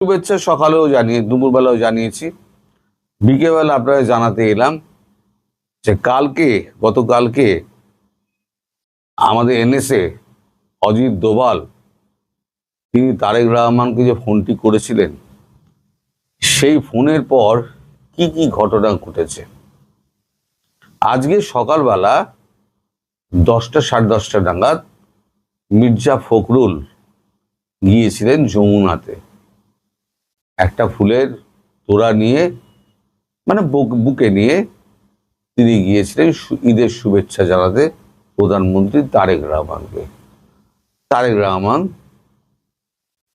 শুভেচ্ছা সকালেও দুপুরবেলাও জানিয়েছি, বিকেলবেলা আপনারা জানাতে এলাম যে গতকালকে আমাদের এনএসএ অজিত দোভাল তিনি তারেক রহমানকে যে ফোনটি করেছিলেন, সেই ফোনের পর কি কি ঘটনা ঘটেছে। আজকে সকালবেলা 10টা 10:30 নাগাদ মির্জা ফখরুল গিয়েছিলেন যমুনাতে একটা ফুলের তোড়া নিয়ে, মানে বুকে নিয়ে তিনি গিয়েছিলেন ঈদের শুভেচ্ছা জানাতে প্রধানমন্ত্রী তারেক রহমানকে। তারেক রহমান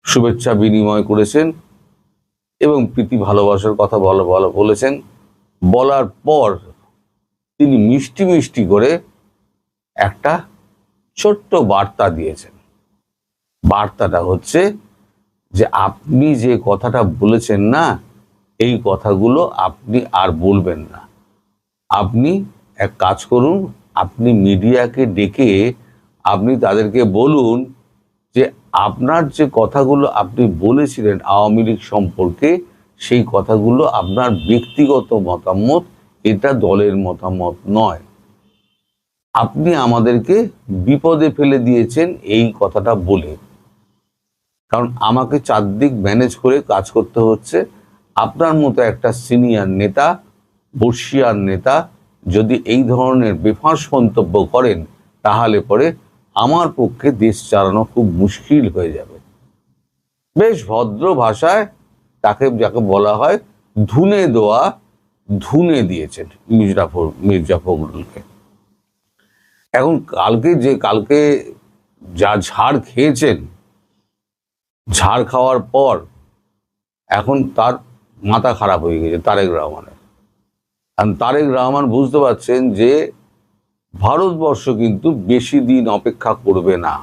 শুভেচ্ছা বিনিময় করেছেন এবং প্রীতি ভালোবাসার কথা বলেছেন। বলার পর তিনি মিষ্টি মিষ্টি করে একটা ছোট্ট বার্তা দিয়েছেন। বার্তাটা হচ্ছে যে আপনি যে কথাটা বলেছেন না, এই কথাগুলো আপনি আর বলবেন না। আপনি এক কাজ করুন, আপনি মিডিয়াকে ডেকে আপনি তাদেরকে বলুন যে আপনার যে কথাগুলো আপনি বলেছিলেন আওয়ামী লীগ সম্পর্কে, সেই কথাগুলো আপনার ব্যক্তিগত মতামত, এটা দলের মতামত নয়। আপনি আমাদেরকে বিপদে ফেলে দিয়েছেন এই কথাটা বলে, কারণ আমাকে চারদিক ম্যানেজ করে কাজ করতে হচ্ছে। আপনার মতো একটা সিনিয়র নেতা, বর্ষিয়ার নেতা যদি এই ধরনের বেফাঁস মন্তব্য করেন, তাহলে পরে আমার পক্ষে দেশ চালানো খুব মুশকিল হয়ে যাবে। বেশ ভদ্র ভাষায় যাকে বলা হয় ধুনে দিয়েছেন মির্জা ফখরুলকে। এখন কালকে যা ঝাড় খেয়েছেন, ঝাড় খাওয়ার পর এখন তার মাথা খারাপ হয়ে গেছে তারেক রহমানের। কারণ তারেক রহমান বুঝতে পারছেন যে ভারতবর্ষ কিন্তু বেশি দিন অপেক্ষা করবে না।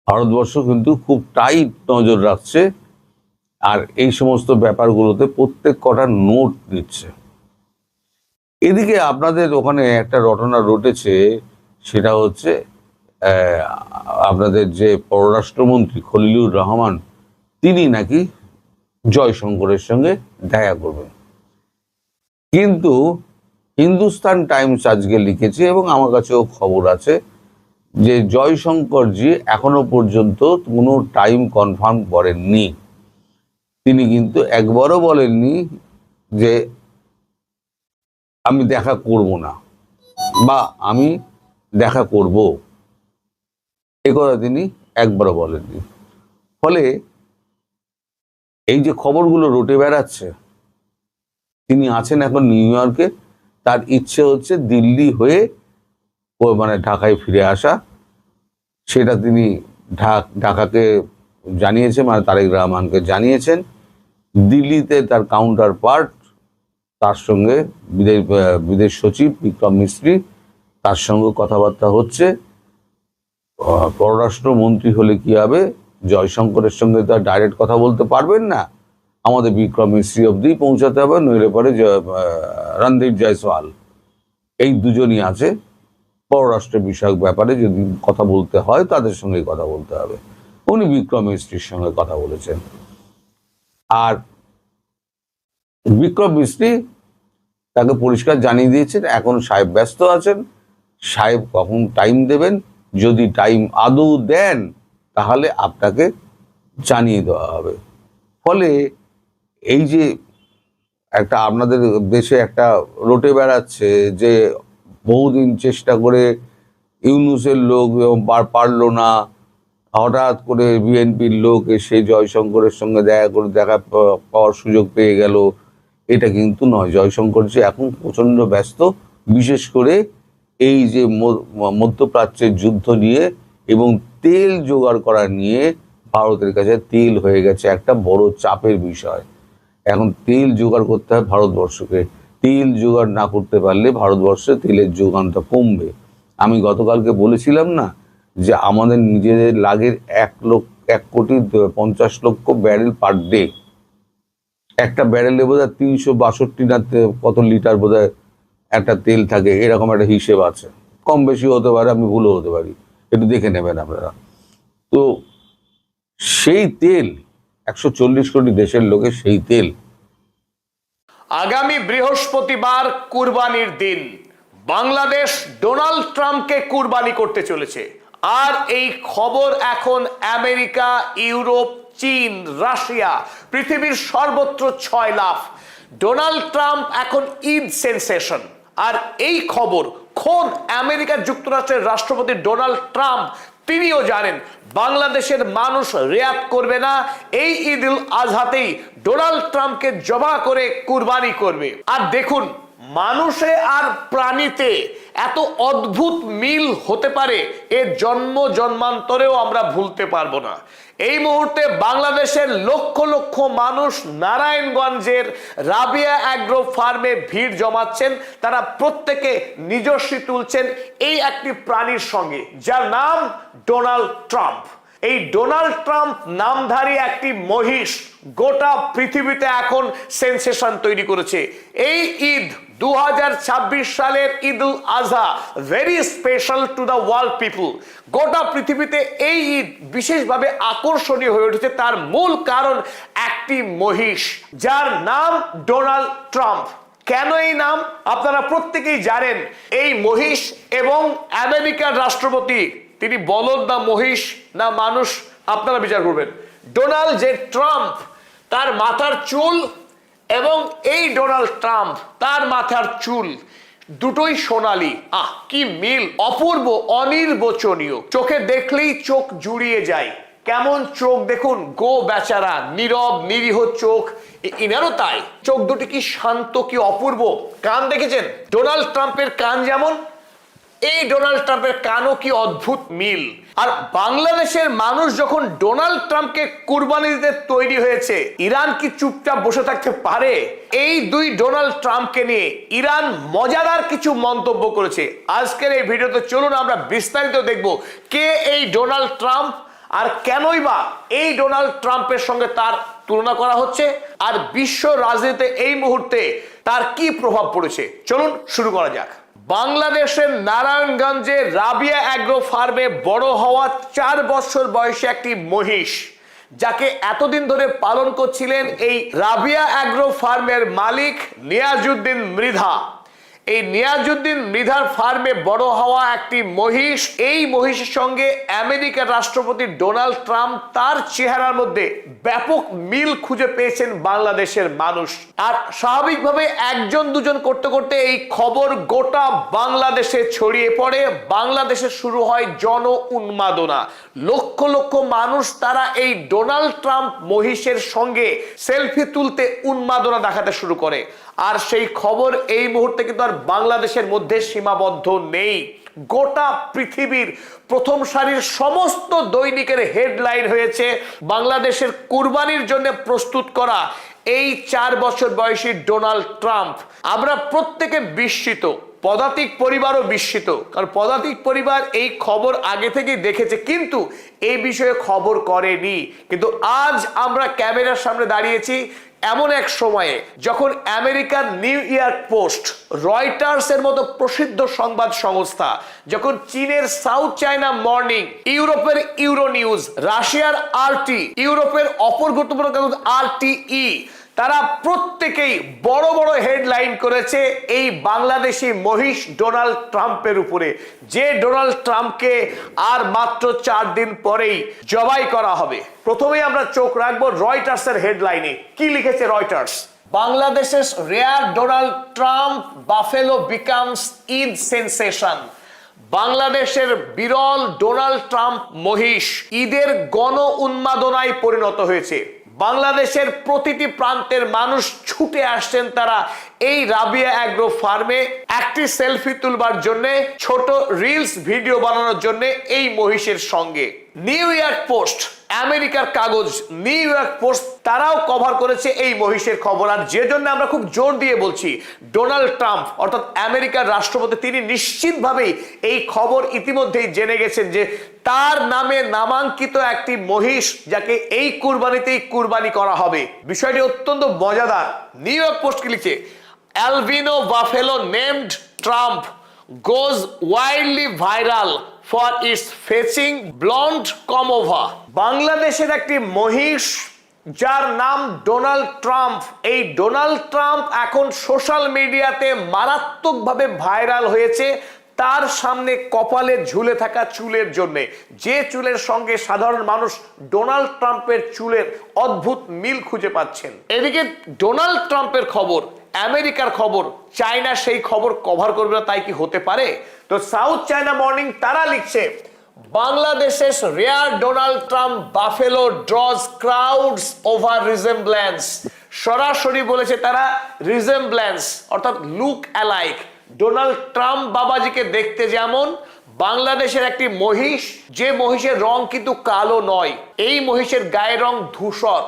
ভারতবর্ষ কিন্তু খুব টাইট নজর রাখছে, আর এই সমস্ত ব্যাপারগুলোতে প্রত্যেক কটা নোট নিচ্ছে। এদিকে আপনাদের ওখানে একটা ঘটনা ঘটেছে, সেটা হচ্ছে আপনাদের যে পররাষ্ট্রমন্ত্রী খলিলুর রহমান, তিনি নাকি জয়শঙ্করের সঙ্গে দেখা করবেন। কিন্তু হিন্দুস্তান টাইমস আজকে লিখেছে এবং আমার কাছেও খবর আছে যে জয়শঙ্করজি এখনো পর্যন্ত কোনো টাইম কনফার্ম করেননি। তিনি কিন্তু একবারও বলেননি যে আমি দেখা করব না বা আমি দেখা করব, এ কথা তিনি একবারও বলেননি। ফলে এই যে খবরগুলো রটে বেড়াচ্ছে, তিনি আছেন এখন নিউ ইয়র্কে, তার ইচ্ছে হচ্ছে দিল্লি হয়ে মানে ঢাকায় ফিরে আসা। সেটা তিনি ঢাকাকে জানিয়েছেন, মানে তারেক রহমানকে জানিয়েছেন। দিল্লিতে তার কাউন্টার পার্ট, তার সঙ্গে বিদেশ সচিব বিক্রম মিস্ত্রি, তার সঙ্গে কথাবার্তা হচ্ছে। পররাষ্ট্রমন্ত্রী হলে কি হবে, জয়শঙ্করের সঙ্গে তো ডাইরেক্ট কথা বলতে পারবেন না, আমাদের বিক্রম মিস্ত্রি অবধি পৌঁছাতে হবে, নইলে পরে রণদীপ জয়সওয়াল, এই দুজনই আছে পররাষ্ট্র বিষয়ক ব্যাপারে যদি কথা বলতে হয় তাদের সঙ্গে কথা বলতে হবে। উনি বিক্রম মিস্ত্রির সঙ্গে কথা বলেছেন। আর বিক্রম মিস্ত্রি তাকে পরিষ্কার জানিয়ে দিয়েছেন এখন সাহেব ব্যস্ত আছেন, সাহেব কখন টাইম দেবেন, যদি টাইম আদৌ দেন তাহলে আপনাকে জানিয়ে দেওয়া হবে। ফলে এই যে একটা আপনাদের দেশে একটা রটে বেড়াচ্ছে যে বহুদিন চেষ্টা করে ইউনূসের লোক পারলো না, হঠাৎ করে বিএনপির লোক এসে জয়শঙ্করের সঙ্গে দেখা পাওয়ার সুযোগ পেয়ে গেল, এটা কিন্তু নয়। জয়শঙ্করজি এখন প্রচণ্ড ব্যস্ত, বিশেষ করে এই যে মধ্যপ্রাচ্যের যুদ্ধ নিয়ে এবং তেল জোগাড় করা নিয়ে। ভারতের কাছে তেল হয়ে গেছে একটা বড় চাপের বিষয়। এখন তেল জোগাড় করতে হয় ভারতবর্ষকে। তেল জোগাড় না করতে পারলে ভারতবর্ষে তেলের যোগানটা কমবে। আমি গতকালকে বলেছিলাম না যে আমাদের নিজেদের লাগের 1,50,00,000 ব্যারেল পার ডে। একটা ব্যারেলে বোধ হয় 362 না কত লিটার বোধ হয় একটা তেল থাকে, এরকম একটা হিসেব আছে। কম বেশি হতে পারে, আমি ভুলও হতে পারি, একটু দেখে নেবেন আপনারা। তো সেই তেল 140 কোটি দেশের লোকের সেই তেল। আগামী বৃহস্পতিবার কুরবানির দিন বাংলাদেশ ডোনাল্ড ট্রাম্পকে কুরবানি করতে চলেছে। আর এই খবর এখন আমেরিকা, ইউরোপ, চীন, রাশিয়া, পৃথিবীর সর্বত্র ছয় লাফ। ডোনাল্ড ট্রাম্প এখন ঈদ সেন্সেশন। আর এই খবর খোদ আমেরিকা যুক্তরাষ্ট্রের রাষ্ট্রপতি ডোনাল্ড ট্রাম্প তিনিও জানেন বাংলাদেশের মানুষ রেয়াত করবে না, এই ঈদ উল আজহাতেই ডোনাল্ড ট্রাম্পকে জবা করে কুরবানি করবে। আর দেখুন, মানুষে আর প্রাণীতে এত অদ্ভুত মিল হতে পারে এর জন্ম জন্মান্তরেও আমরা ভুলতে পারবো না। এই মুহূর্তে বাংলাদেশের লক্ষ লক্ষ মানুষ নারায়ণগঞ্জের রাবিয়া অ্যাগ্রো ফার্মে ভিড় জমাচ্ছেন। তারা প্রত্যেকে নিজস্বী তুলছেন এই একটি প্রাণীর সঙ্গে, যার নাম ডোনাল্ড ট্রাম্প। এই ডোনাল্ড ট্রাম্প নামধারী একটি মহিষ গোটা পৃথিবীতে এখন সেন্সেশন তৈরি করেছে। এই ঈদ 2026 সালের Eid ul Azha very special to the world people. গোটা পৃথিবীতে এই ঈদ বিশেষভাবে আকর্ষণীয় হয়ে উঠেছে। তার মূল কারণ একটি মহিষ যার নাম ডোনাল্ড ট্রাম্প। কেন এই নাম আপনারা প্রত্যেকেই জানেন। এই মহিষ এবং আমেরিকার রাষ্ট্রপতি, তিনি বলদ না মহিষ না মানুষ, আপনারা বিচার করবেন। ডোনাল্ড জে ট্রাম্প, তার মাথার চুল এবং এই ডোনাল্ড ট্রাম্প, তার মাথার চুল দুটোই সোনালী। কি মিল, অপূর্ব, অনির্বচনীয়। চোখে দেখলেই চোখ জুড়িয়ে যায়। কেমন চোখ দেখুন, গো বেচারা, নীরব নিরীহ চোখ। ইনারও তাই, চোখ দুটি কি শান্ত, কি অপূর্ব। কান দেখেছেন ডোনাল্ড ট্রাম্পের কান যেমন, এই ডোনাল্ড ট্রাম্পের কানও কি অদ্ভুত মিল। আর বাংলাদেশের মানুষ যখন ডোনাল্ড ট্রাম্পকে কুরবানি দিতে তৈরি হয়েছে, ইরান কি চুপচাপ বসে থাকতে পারে? এই দুই ডোনাল্ড ট্রাম্পকে নিয়ে ইরান মজাদার কিছু মন্তব্য করেছে। আজকের এই ভিডিওতে চলুন আমরা বিস্তারিত দেখব কে এই ডোনাল্ড ট্রাম্প আর কেনই বা এই ডোনাল্ড ট্রাম্পের সঙ্গে তার তুলনা করা হচ্ছে, আর বিশ্ব রাজনীতিতে এই মুহূর্তে তার কি প্রভাব পড়েছে। চলুন শুরু করা যাক। বাংলাদেশের নারায়ণগঞ্জে রাবিয়া অ্যাগ্রো ফার্মে বড় হওয়া 4 বছর বয়সী একটি মহিষ, যাকে এতদিন ধরে পালন করছিলেন এই রাবিয়া অ্যাগ্রো ফার্মের মালিক নিয়াজউদ্দিন মৃধা। এই নিয়াজউদ্দিন মৃধার ফার্মে বড় হওয়া একটি মহিষ, এই মহিষের সঙ্গে আমেরিকার রাষ্ট্রপতি ডোনাল্ড ট্রাম্প তার চেহারার মধ্যে ব্যাপক মিল খুঁজে পেয়েছেন বাংলাদেশের মানুষ। আর স্বাভাবিকভাবে একজন দুজন করতে করতে এই খবর গোটা বাংলাদেশে ছড়িয়ে পড়ে। বাংলাদেশে শুরু হয় জন উন্মাদনা। লক্ষ লক্ষ মানুষ তারা এই ডোনাল্ড ট্রাম্প মহিষের সঙ্গে সেলফি তুলতে উন্মাদনা দেখাতে শুরু করে। আর সেই খবর এই মুহূর্তে কিন্তু আর বাংলাদেশের মধ্যে সীমাবদ্ধ নেই। গোটা পৃথিবীর প্রথম সারির সমস্ত দৈনিকের হেডলাইন হয়েছে বাংলাদেশের কুরবানির জন্য প্রস্তুত করা এই 4 বছর বয়সী ডোনাল্ড ট্রাম্প। আমরা প্রত্যেকে বিস্মিত, পদাতিক পরিবারও বিস্মিত, কারণ পদাতিক পরিবার এই খবর আগে থেকেই দেখেছে কিন্তু এই বিষয়ে খবর করেনি। কিন্তু আজ আমরা ক্যামেরার সামনে দাঁড়িয়েছি এমন এক সময়ে যখন আমেরিকার নিউ ইয়র্ক পোস্ট, রয়টার্স এর মতো প্রসিদ্ধ সংবাদ সংস্থা, যখন চীনের সাউথ চায়না মর্নিং, ইউরোপের ইউরো নিউজ, রাশিয়ার আরটি, ইউরোপের অপর গুরুত্বপূর্ণ কাগজ আরটিই, তারা প্রত্যেকেই বড় বড় হেডলাইন করেছে এই বাংলাদেশি মহিষ ডোনাল্ড ট্রাম্পের উপরে, যে ডোনাল্ড ট্রাম্পকে আর মাত্র 4 দিন পরেই জবাই করা হবে। প্রথমেই আমরা চোখ রাখবো রয়টার্সের হেডলাইনে। কি লিখেছে রয়টার্স? বাংলাদেশের rare Donald Trump buffalo becomes Eid sensation. বাংলাদেশের বিরল ডোনাল্ড ট্রাম্প মহিষ ঈদের গণ উন্মাদনায় পরিণত হয়েছে। বাংলাদেশের প্রতিটি প্রান্তের মানুষ ছুটে আসছেন তারা এই রাবিয়া অ্যাগ্রো ফার্মে একটি সেলফি তুলবার জন্য, ছোট রিলস ভিডিও বানানোর জন্য এই মহিষের সঙ্গে। নিউ ইয়র্ক পোস্ট, আমেরিকার কাগজ নিউ ইয়র্ক পোস্ট, তারাও কভার করেছে এই মহিষের খবর। আর যে জন্য আমরা খুব জোর দিয়ে বলছি, ডোনাল্ড ট্রাম্প অর্থাৎ আমেরিকার রাষ্ট্রপতি তিনি নিশ্চিতভাবেই এই খবর ইতিমধ্যেই জেনে গেছেন যে তার নামে নামাঙ্কিত একটি মহিষ, যাকে এই কুরবানিতেই কুরবানি করা হবে। বিষয়টি অত্যন্ত মজাদার। নিউ ইয়র্ক পোস্ট কি লিখছে? Albino buffalo named Trump goes wildly viral for its fetching blonde come over. বাংলাদেশের একটি মহিষ যার নাম ডোনাল্ড ট্রাম্প। এই ডোনাল্ড ট্রাম্প এখন সোশ্যাল মিডিয়াতে মারাত্মকভাবে ভাইরাল হয়েছে তার সামনে কপালে ঝুলে থাকা চুলের জন্য, যে চুলের সঙ্গে সাধারণ মানুষ ডোনাল্ড ট্রাম্পের চুলের অদ্ভুত মিল খুঁজে পাচ্ছেন। এদিকে ডোনাল্ড ট্রাম্পের খবর, আমেরিকার খবর, চায়না সেই খবর কভার করবে না, তাই কি হতে পারে? তো সাউথ চায়না মর্নিং তারা লিখছে, বাংলাদেশের rare Donald Trump buffalo ড্রজ crowds over রিজেম্বল্যান্স। সরাসরি বলেছে তারা রিজেম্বল্যান্স অর্থাৎ লুক অ্যালাইক। ডোনাল্ড ট্রাম্প বাবাজিকে দেখতে যেমন, বাংলাদেশের একটি মহিষ, যে মহিষের রং কিন্তু কালো নয়, এই মহিষের গায়ের রং ধূসর।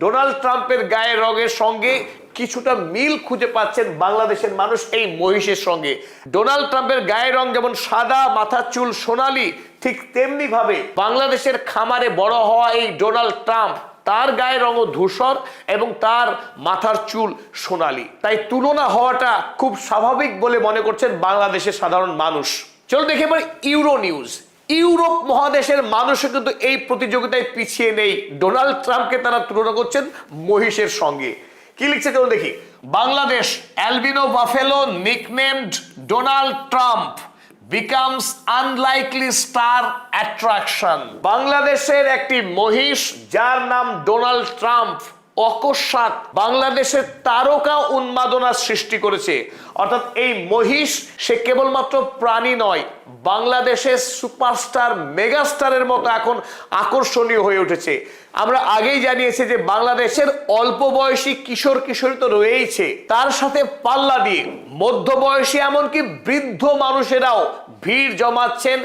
ডোনাল্ড ট্রাম্পের গায়ের রঙের সঙ্গে কিছুটা মিল খুঁজে পাচ্ছেন বাংলাদেশের মানুষ এই মহিষের সঙ্গে। ডোনাল্ড ট্রাম্পের গায়ের রং যেমন সাদা, মাথার চুল সোনালী, ঠিক তেমনি ভাবে বাংলাদেশের খামারে বড় হওয়া এই ডোনাল্ড ট্রাম্প, তার গায়ের রঙও ধূসর এবং তার মাথার চুল সোনালী। তাই তুলনা হওয়াটা খুব স্বাভাবিক বলে মনে করছেন বাংলাদেশের সাধারণ মানুষ। চলো দেখে এবার ইউরো নিউজ। ইউরোপ মহাদেশের মানুষও কিন্তু এই প্রতিযোগিতায় পিছিয়ে নেই, ডোনাল্ড ট্রাম্পকে তারা তুলনা করছেন মহিষের সঙ্গে। কি লিখছে চলো দেখি। Bangladesh albino buffalo nicknamed Donald Trump becomes unlikely star attraction। বাংলাদেশের একটি মহিষ যার নাম ডোনাল্ড ট্রাম্প অকস্মাৎ বাংলাদেশের তারকা উন্মাদনা সৃষ্টি করেছে। অর্থাৎ এই মহিষ সে কেবলমাত্র প্রাণী নয়, বাংলাদেশের সুপারস্টার মেগাস্টারের মতো এখন আকর্ষণীয় হয়ে উঠেছে। আমরা আগেই জানিয়েছি যে বাংলাদেশের অল্প বয়সী কিশোর কিশোরী তো রয়েইছে, তার সাথে পাল্লা দিয়ে মধ্যবয়সী এমনকি বৃদ্ধ মানুষেরাও ভিড় জমাচ্ছেন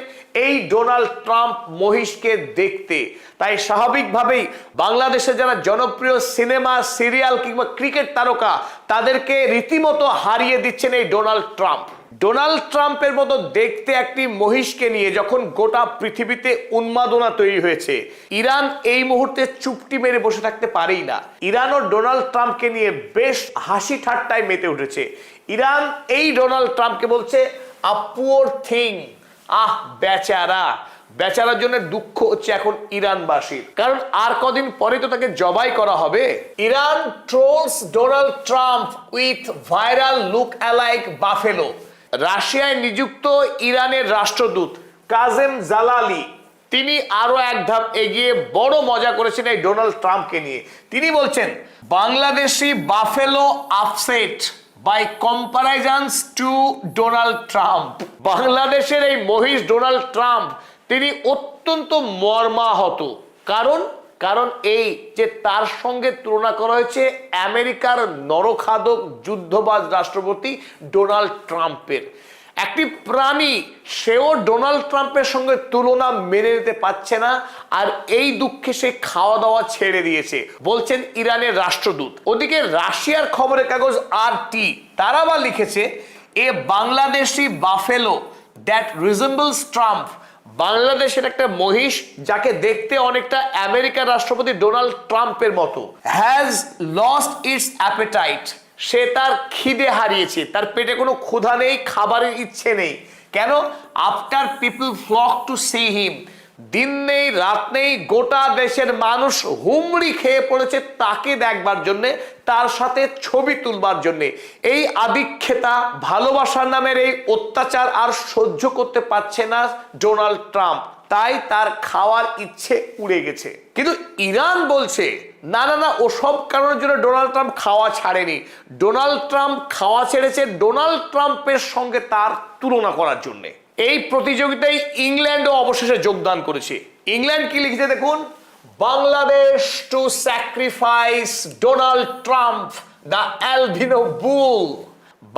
এই ডোনাল্ড ট্রাম্প মহিষকে দেখতে। তাই স্বাভাবিকভাবেই বাংলাদেশে যারা জনপ্রিয় সিনেমা, সিরিয়াল কিংবা ক্রিকেট তারকা, তাদেরকে রীতিমতো হারিয়ে দিচ্ছেন এই ডোনাল্ড ট্রাম্প। ডোনাল্ড ট্রাম্পের মতো দেখতে একটি মহিষকে নিয়ে যখন গোটা পৃথিবীতে উন্মাদনা তৈরি হয়েছে, ইরান এই মুহূর্তে চুপটি মেরে বসে থাকতে পারেই না। ইরানও ডোনাল্ড ট্রাম্পকে নিয়ে বেশ হাসি ঠাট্টায় মেতে উঠেছে। ইরান এই ডোনাল্ড ট্রাম্পকে বলছে আ পুয়ার থিং, আহ বেচারা। বেচারার জন্য দুঃখ হচ্ছে এখন ইরানবাসীর, কারণ আর কদিন পরে তো তাকে জবাই করা হবে। Iran trolls Donald Trump with viral look alike buffalo. রাশিয়ায় নিযুক্ত ইরানের রাষ্ট্রদূত কাজেম জালালি তিনি আরো এক ধাপ এগিয়ে বড় মজা করেছেন এই ডোনাল্ড ট্রাম্পকে নিয়ে। তিনি বলছেন, Bangladeshi buffalo upset by comparisons to Donald Trump. বাংলাদেশের এই মহিষ ডোনাল্ড ট্রাম্প তিনি অত্যন্ত মর্মাহত। কারণ এই যে তার সঙ্গে তুলনা করা হয়েছে আমেরিকার নরখাদক যুদ্ধবাজ রাষ্ট্রপতি ডোনাল্ড ট্রাম্পের। একটি প্রাণী সেও ডোনাল্ড ট্রাম্পের সঙ্গে তুলনা মেনে নিতে পারছে না, আর এই দুঃখে সে খাওয়া দাওয়া ছেড়ে দিয়েছে, বলছেন ইরানের রাষ্ট্রদূত। ওদিকে রাশিয়ার খবরের কাগজ RT তারা বা লিখেছে, a Bangladeshi buffalo that resembles Trump. বাংলাদেশের একটা মহিষ যাকে দেখতে অনেকটা আমেরিকার রাষ্ট্রপতি ডোনাল্ড ট্রাম্পের মতো, হ্যাজ লস্ট ইটস অ্যাপেটাইট। সে তার খিদে হারিয়েছে, তার পেটে কোনো ক্ষুধা নেই, খাবারের ইচ্ছে নেই। কেন? After people flock to see him. দিন নেই রাত নেই, গোটা দেশের মানুষ হুমড়ি খেয়ে পড়েছে তাকে দেখবার জন্যে, তার সাথে ছবি তুলবার জন্যে। এই আদিক্ষেতা ভালোবাসার নামের এই অত্যাচার আর সহ্য করতে পারছে না ডোনাল্ড ট্রাম্প, তাই তার খাওয়ার ইচ্ছে উড়ে গেছে। কিন্তু ইরান বলছে না না না, ওসব কারণের জন্য ডোনাল্ড ট্রাম্প খাওয়া ছাড়েনি। ডোনাল্ড ট্রাম্প খাওয়া ছেড়েছে ডোনাল্ড ট্রাম্পের সঙ্গে তার তুলনা করার জন্যে। এই প্রতিযোগিতায় ইংল্যান্ডও অবশেষে যোগদান করেছে। ইংল্যান্ড কি লিখছে দেখুন, Bangladesh to sacrifice Donald Trump the albino bull.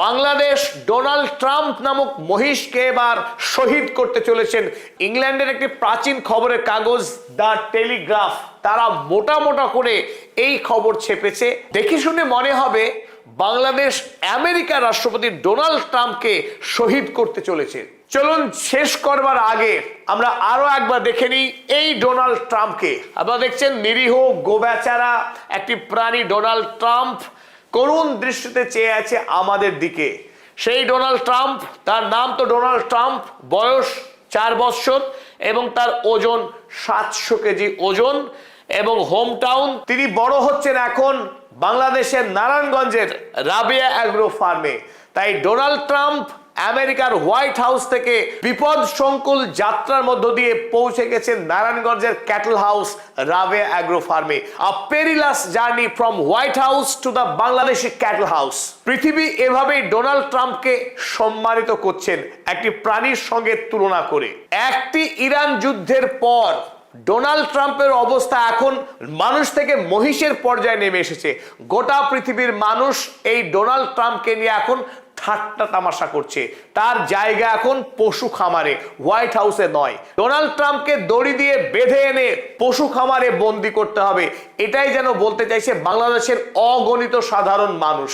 Bangladesh Donald Trump নামক মহিষকে এবার শহীদ করতে চলেছেন। ইংল্যান্ডের একটি প্রাচীন খবরের কাগজ দ্য টেলিগ্রাফ তারা মোটা মোটা করে এই খবর ছেপেছে। দেখে শুনে মনে হবে বাংলাদেশ আমেরিকার রাষ্ট্রপতি ডোনাল্ড ট্রাম্পকে শহীদ করতে চলেছে। চলুন শেষ করবার আগে আমরা আরো একবার দেখে নিই এই ডোনাল্ড ট্রাম্পকে। আপনারা দেখছেন নিরীহ গোবেচারা একটি প্রাণী ডোনাল্ড ট্রাম্প করুণ দৃষ্টিতে চেয়ে আছে আমাদের দিকে। সেই ডোনাল্ড ট্রাম্প, তার নাম তো ডোনাল্ড ট্রাম্প, বয়স 4 বৎসর এবং তার ওজন 700 কেজি ওজন, এবং হোম টাউন। তিনি বড় হচ্ছেন এখন বাংলাদেশের নারায়ণগঞ্জের রাবেয়া অ্যাগ্রো ফার্মে। তাই ডোনাল্ড ট্রাম্প আমেরিকার হোয়াইট হাউস থেকে বিপদ সংকুল যাত্রার মধ্য দিয়ে পৌঁছে গেছেন নারায়ণগঞ্জের ক্যাটল হাউস রাবেয়া অ্যাগ্রো ফার্মে। A perilous journey from White House to the Bangladeshi cattle house. পৃথিবী এভাবেই ডোনাল্ড ট্রাম্পকে সম্মানিত করছেন একটি প্রাণীর সঙ্গে তুলনা করে। একটি ইরান যুদ্ধের পর ডোনাল্ড ট্রাম্পের অবস্থা এখন মানুষ থেকে মহিষের পর্যায়ে নেমে এসেছে। গোটা পৃথিবীর মানুষ এই ডোনাল্ড ট্রাম্পকে নিয়ে এখন ঠাট্টা তামাশা করছে। তার জায়গা এখন পশু খামারে, হোয়াইট হাউসে নয়। ডোনাল্ড ট্রাম্পকে দড়ি দিয়ে বেঁধে এনে পশু খামারে বন্দি করতে হবে, এটাই যেন বলতে চাইছে বাংলাদেশের অগণিত সাধারণ মানুষ।